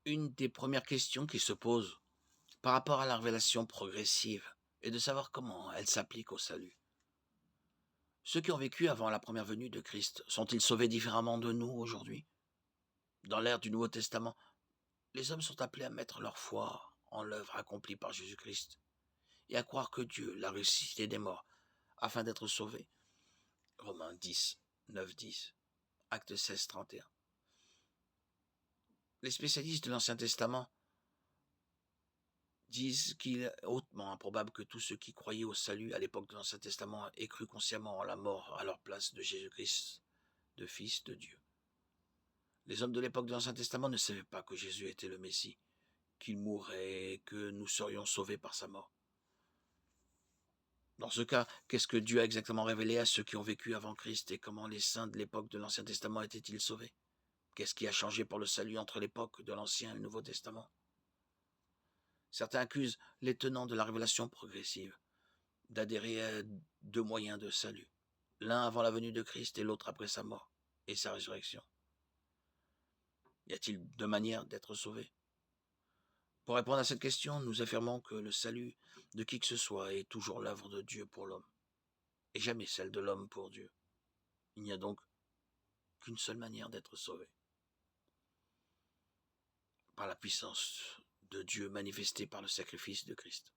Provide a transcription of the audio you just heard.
Une des premières questions qui se posent par rapport à la révélation progressive est de savoir comment elle s'applique au salut. Ceux qui ont vécu avant la première venue de Christ sont-ils sauvés différemment de nous aujourd'hui? Dans l'ère du Nouveau Testament, les hommes sont appelés à mettre leur foi en l'œuvre accomplie par Jésus-Christ et à croire que Dieu l'a ressuscité des morts afin d'être sauvés. Romains 10, 9, 10, Actes 16, 31. Les spécialistes de l'Ancien Testament disent qu'il est hautement improbable que tous ceux qui croyaient au salut à l'époque de l'Ancien Testament aient cru consciemment en la mort à leur place de Jésus-Christ, de Fils de Dieu. Les hommes de l'époque de l'Ancien Testament ne savaient pas que Jésus était le Messie, qu'il mourrait et que nous serions sauvés par sa mort. Dans ce cas, qu'est-ce que Dieu a exactement révélé à ceux qui ont vécu avant Christ et comment les saints de l'époque de l'Ancien Testament étaient-ils sauvés? Qu'est-ce qui a changé pour le salut entre l'époque de l'Ancien et le Nouveau Testament? Certains accusent les tenants de la révélation progressive d'adhérer à deux moyens de salut, l'un avant la venue de Christ et l'autre après sa mort et sa résurrection. Y a-t-il deux manières d'être sauvé? Pour répondre à cette question, nous affirmons que le salut de qui que ce soit est toujours l'œuvre de Dieu pour l'homme, et jamais celle de l'homme pour Dieu. Il n'y a donc qu'une seule manière d'être sauvé, par la puissance de Dieu manifestée par le sacrifice de Christ.